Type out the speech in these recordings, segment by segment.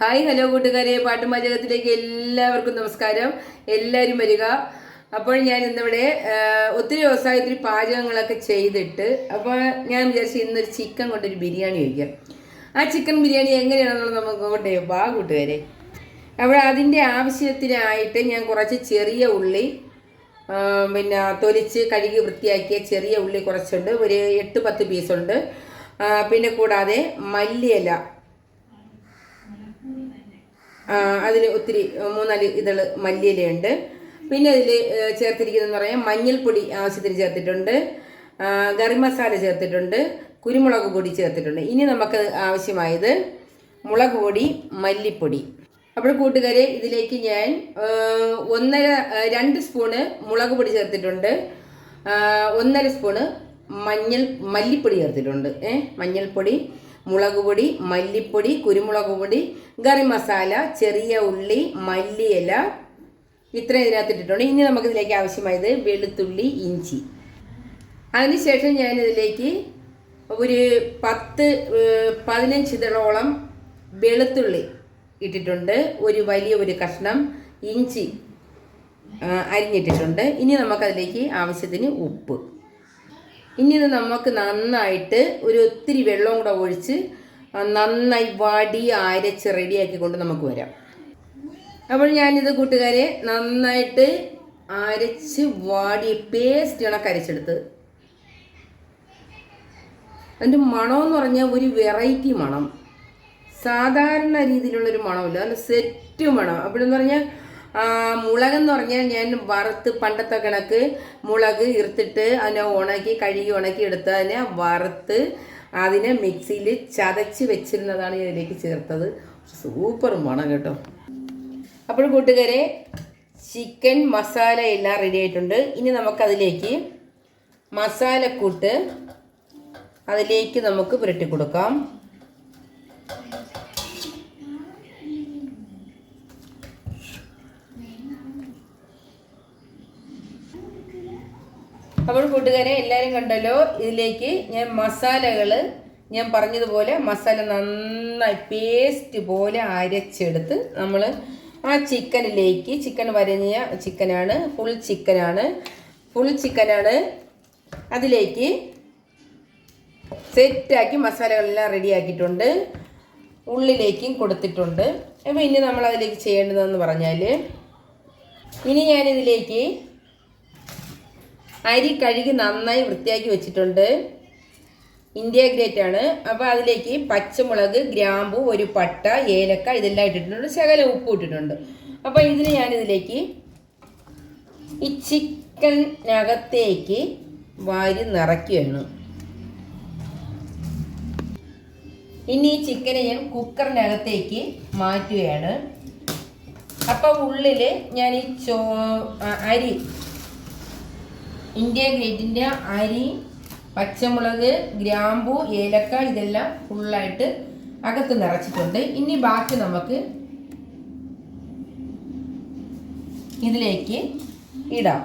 Hi hello കൂട്ടുകാരെ, പാട്ടുപാചകത്തിലേക്ക് എല്ലാവർക്കും നമസ്കാരം. എല്ലാവരും വരിക. അപ്പോൾ ഞാൻ ഇന്നിവിടെ ഒത്തിരി ദിവസമായി ഒത്തിരി പാചകങ്ങളൊക്കെ ചെയ്തിട്ട് അപ്പോൾ ഞാൻ വിചാരിച്ചു ഇന്നൊരു ചിക്കൻ കൊണ്ടൊരു ബിരിയാണി വയ്ക്കാം. ആ ചിക്കൻ ബിരിയാണി എങ്ങനെയാണെന്നുള്ളത് നമുക്ക് കൊണ്ടേ വാ കൂട്ടുകാരെ. അപ്പോൾ അതിൻ്റെ ആവശ്യത്തിനായിട്ട് ഞാൻ കുറച്ച് ചെറിയ ഉള്ളി പിന്നെ തൊലിച്ച് കഴുകി വൃത്തിയാക്കിയ ചെറിയ ഉള്ളി കുറച്ചുണ്ട്, ഒരു 8-10 പീസുണ്ട്. പിന്നെ കൂടാതെ മല്ലിയില, അതിൽ ഒത്തിരി 3-4 ഇതൾ മല്ലിയിലയുണ്ട്. പിന്നെ അതിൽ ചേർത്തിരിക്കുന്നതെന്ന് പറയാം, മഞ്ഞൾപ്പൊടി ആവശ്യത്തിന് ചേർത്തിട്ടുണ്ട്, ഗരം മസാല ചേർത്തിട്ടുണ്ട്, കുരുമുളക് പൊടി ചേർത്തിട്ടുണ്ട്. ഇനി നമുക്ക് ആവശ്യമായത് മുളക് പൊടി, മല്ലിപ്പൊടി. അപ്പോൾ കൂട്ടുകാരെ, ഇതിലേക്ക് ഞാൻ 2 സ്പൂണ് മുളക് പൊടി ചേർത്തിട്ടുണ്ട്, 1.5 സ്പൂണ് മല്ലിപ്പൊടി ചേർത്തിട്ടുണ്ട്. മഞ്ഞൾപ്പൊടി, മുളക് പൊടി, മല്ലിപ്പൊടി, കുരുമുളക് പൊടി, ഗരം മസാല, ചെറിയ ഉള്ളി, മല്ലിയില, ഇത്രയും ഇതിനകത്തിട്ടിട്ടുണ്ട്. ഇനി നമുക്കിതിലേക്ക് ആവശ്യമായത് വെളുത്തുള്ളി, ഇഞ്ചി. അതിനുശേഷം ഞാനിതിലേക്ക് ഒരു 10-15 ഇതളോളം വെളുത്തുള്ളി ഇട്ടിട്ടുണ്ട്, ഒരു വലിയ കഷ്ണം ഇഞ്ചി അരിഞ്ഞിട്ടിട്ടുണ്ട്. ഇനി നമുക്കതിലേക്ക് ആവശ്യത്തിന് ഉപ്പ്. ഇനി ഇത് നമുക്ക് നന്നായിട്ട് ഒത്തിരി വെള്ളം കൂടെ ഒഴിച്ച് നന്നായി അരച്ച് റെഡിയാക്കിക്കൊണ്ട് നമുക്ക് വരാം. അപ്പോൾ ഞാനിത് കൂട്ടുകാരെ നന്നായിട്ട് അരച്ച് പേസ്റ്റ് കണക്ക് അരച്ചെടുത്ത്, അതിൻ്റെ മണമെന്ന് പറഞ്ഞാൽ ഒരു വെറൈറ്റി മണം, സാധാരണ രീതിയിലുള്ളൊരു മണമില്ല, നല്ല സെറ്റ് മണം. അപ്പോഴെന്ന് പറഞ്ഞാൽ മുളകെന്ന് പറഞ്ഞാൽ ഞാൻ വറുത്ത്, പണ്ടത്തെ കണക്ക് മുളക് ഇറുത്തിട്ട് അതിനെ കഴുകി ഉണക്കി എടുത്ത് അതിനെ വറുത്ത് അതിനെ മിക്സിയിൽ ചതച്ച് വെച്ചിരുന്നതാണ് ഇതിലേക്ക് ചേർത്തത്. സൂപ്പർ മണം കേട്ടോ. അപ്പോൾ കൂട്ടുകാരെ, ചിക്കൻ മസാല എല്ലാം റെഡി ആയിട്ടുണ്ട്. ഇനി നമുക്കതിലേക്ക് മസാലക്കൂട്ട് അതിലേക്ക് നമുക്ക് പുരട്ടി കൊടുക്കാം. അപ്പോൾ കൂട്ടുകാരെ, എല്ലാവരും കണ്ടല്ലോ, ഇതിലേക്ക് ഞാൻ മസാലകൾ ഞാൻ പറഞ്ഞതുപോലെ മസാല നന്നായി പേസ്റ്റ് പോലെ അരച്ചെടുത്ത് നമ്മൾ ആ ചിക്കനിലേക്ക്, ചിക്കൻ വരഞ്ഞ ചിക്കനാണ്, ഫുൾ ചിക്കനാണ്, അതിലേക്ക് സെറ്റാക്കി മസാലകളെല്ലാം റെഡിയാക്കിയിട്ടുണ്ട്, ഉള്ളിലേക്കും കൊടുത്തിട്ടുണ്ട്. അപ്പോൾ ഇനി നമ്മൾ അതിലേക്ക് ചെയ്യേണ്ടതെന്ന് പറഞ്ഞാൽ, ഇനി ഞാനിതിലേക്ക് അരി കഴുകി നന്നായി വൃത്തിയാക്കി വെച്ചിട്ടുണ്ട്, ഇന്ത്യ ഗ്രേറ്റ് ആണ്. അപ്പോൾ അതിലേക്ക് പച്ചമുളക്, ഗ്രാമ്പു, ഒരു പട്ട, ഏലക്ക ഇതെല്ലാം ഇട്ടിട്ടുണ്ട്, ശകലം ഉപ്പ് ഇട്ടിട്ടുണ്ട്. അപ്പോൾ ഞാനിതിലേക്ക് ഈ ചിക്കനകത്തേക്ക് വാരി നിറയ്ക്കുകയാണ്. ഇനി ഈ ചിക്കനെ ഞാൻ കുക്കറിനകത്തേക്ക് മാറ്റുകയാണ്. അപ്പോൾ ഉള്ളിൽ ഞാൻ ഈ അരി, ഇന്ത്യ ഗ്രേറ്റിൻ്റെ അരി, പച്ചമുളക്, ഗ്രാമ്പു, ഏലക്ക ഇതെല്ലാം ഫുള്ളായിട്ട് അകത്ത് നിറച്ചിട്ടുണ്ട്. ഇനി ബാക്കി നമുക്ക് ഇതിലേക്ക് ഇടാം.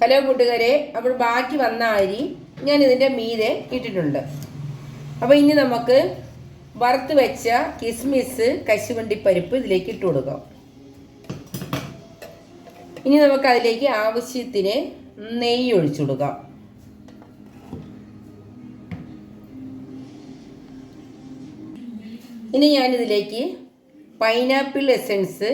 ഹലോ കൂട്ടുകാരെ, അപ്പോൾ ബാക്കി വന്ന അരി ഞാൻ ഇതിൻ്റെ മീതെ ഇട്ടിട്ടുണ്ട്. അപ്പോൾ ഇനി നമുക്ക് വറുത്ത് വെച്ച കിസ്മിസ്, കശുവണ്ടിപ്പരിപ്പ് ഇതിലേക്ക് ഇട്ട് കൊടുക്കാം. ഇനി നമുക്ക് അതിലേക്ക് ആവശ്യത്തിന് നെയ്യ് ഒഴിച്ചു കൊടുക്കാം. ഇനി ഞാനിതിലേക്ക് പൈനാപ്പിൾ എസൻസ്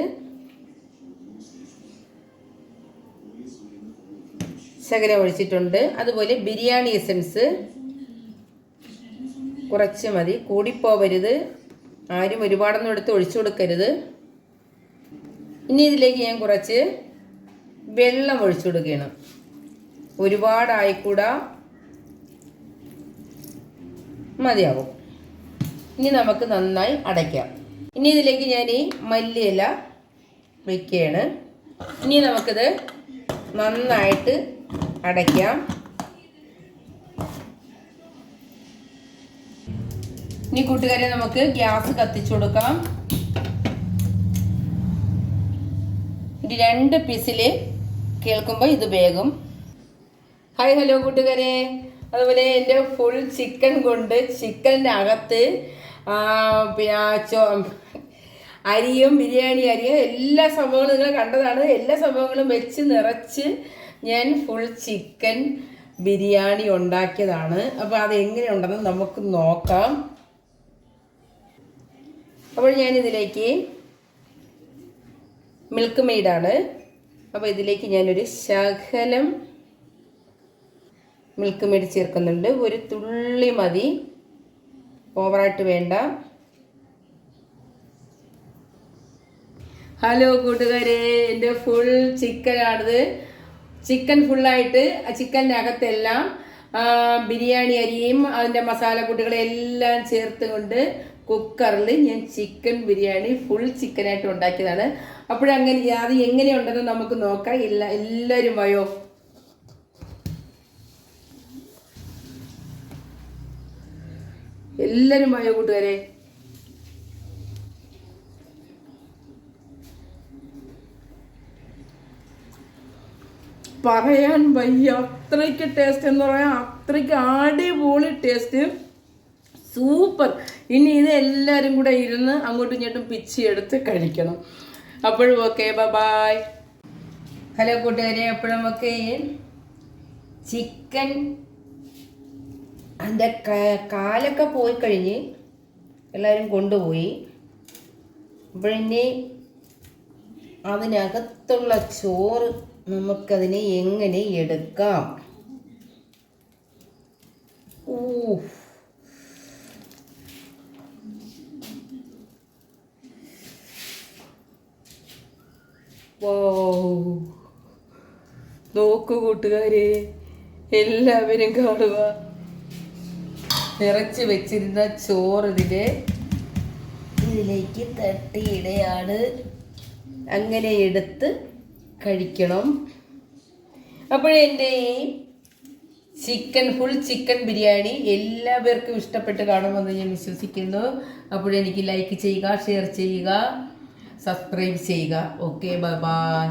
ശകലം ഒഴിച്ചിട്ടുണ്ട്, അതുപോലെ ബിരിയാണി എസൻസ് കുറച്ച് മതി, കൂടിപ്പോവരുത്, ആരും ഒരുപാടൊന്നും എടുത്ത് ഒഴിച്ചു കൊടുക്കരുത്. ഇനി ഇതിലേക്ക് ഞാൻ കുറച്ച് വെള്ളം ഒഴിച്ചു കൊടുക്കുകയാണ്, ഒരുപാടായിക്കൂടാ, മതിയാവും. ഇനി നമുക്ക് നന്നായി അടയ്ക്കാം. ഇനി ഇതിലേക്ക് ഞാൻ ഈ മല്ലിയില വയ്ക്കുകയാണ്. ഇനി നമുക്കിത് നന്നായിട്ട് അടയ്ക്കാം. ഇനി കൂട്ടുകാരെ, നമുക്ക് ഗ്യാസ് കത്തിച്ചു കൊടുക്കാം. 2 പീസിൽ കേൾക്കുമ്പോൾ ഇത് വേഗം. ഹായ് ഹലോ കൂട്ടുകാരെ, അതുപോലെ എൻ്റെ ഫുൾ ചിക്കൻ കൊണ്ട് ചിക്കൻ്റെ അകത്ത് അരിയും ബിരിയാണി അരിയും എല്ലാ സംഭവങ്ങളും നിങ്ങൾ കണ്ടതാണ്. എല്ലാ സംഭവങ്ങളും വെച്ച് നിറച്ച് ഞാൻ ഫുൾ ചിക്കൻ ബിരിയാണി ഉണ്ടാക്കിയതാണ്. അപ്പോൾ അതെങ്ങനെയുണ്ടെന്ന് നമുക്ക് നോക്കാം. അപ്പോൾ ഞാനിതിലേക്ക് മിൽക്ക് മെയ്ഡാണ്. അപ്പോൾ ഇതിലേക്ക് ഞാനൊരു ശകലം മിൽക്ക് മെയ്ഡ് ചേർക്കുന്നുണ്ട്. ഒരു തുള്ളി മതി, ഓവറായിട്ട് വേണ്ട. ഹലോ കൂട്ടുകാരെ, എൻ്റെ ഫുൾ ചിക്കനാണിത്. ചിക്കൻ ഫുള്ളായിട്ട് ചിക്കൻ്റെ അകത്തെല്ലാം ബിരിയാണി അരിയും അതിൻ്റെ മസാലക്കൂട്ടുകളെല്ലാം ചേർത്ത് കൊണ്ട് കുക്കറിൽ ഞാൻ ചിക്കൻ ബിരിയാണി ഫുൾ ചിക്കനായിട്ട് ഉണ്ടാക്കിയതാണ്. അപ്പോഴങ്ങനെ അത് എങ്ങനെയുണ്ടെന്ന് നമുക്ക് നോക്കാം. എല്ലാവരും വയോ. എല്ലാവരും വയോ കൂട്ടുകാരെ. പറയാൻ വയ്യ, അത്രയ്ക്ക് ടേസ്റ്റ് എന്ന് പറയാൻ, അത്രയ്ക്ക് അടിപൊളി ടേസ്റ്റ്, സൂപ്പർ. ഇനി ഇത് എല്ലാവരും കൂടെ ഇരുന്ന് അങ്ങോട്ടും ഇങ്ങോട്ടും പിച്ചെടുത്ത് കഴിക്കണം. അപ്പോഴും ഓക്കെ, ബൈ. ഹലോ കൂട്ടുകാരെ, അപ്പോഴും നമുക്ക് ചിക്കൻ അതിൻ്റെ കാലൊക്കെ പോയി കഴിഞ്ഞ് എല്ലാവരും കൊണ്ടുപോയി. അപ്പോഴിനി അതിനകത്തുള്ള ചോറ് നമുക്കതിനെ എങ്ങനെ എടുക്കാം. നോക്കൂ കൂട്ടുകാരെ, എല്ലാവരും കാണുക. നിറച്ച് വെച്ചിരുന്ന ചോറ് ഇതിലേക്ക് തട്ടിയിടുകയാണ്. അങ്ങനെ എടുത്ത് കഴിക്കണം. അപ്പോഴെൻ്റെ ഫുൾ ചിക്കൻ ബിരിയാണി എല്ലാവർക്കും ഇഷ്ടപ്പെട്ട് കാണുമെന്ന് ഞാൻ വിശ്വസിക്കുന്നു. അപ്പോഴെനിക്ക് ലൈക്ക് ചെയ്യുക, ഷെയർ ചെയ്യുക, സബ്സ്ക്രൈബ് ചെയ്യുക. Okay, by.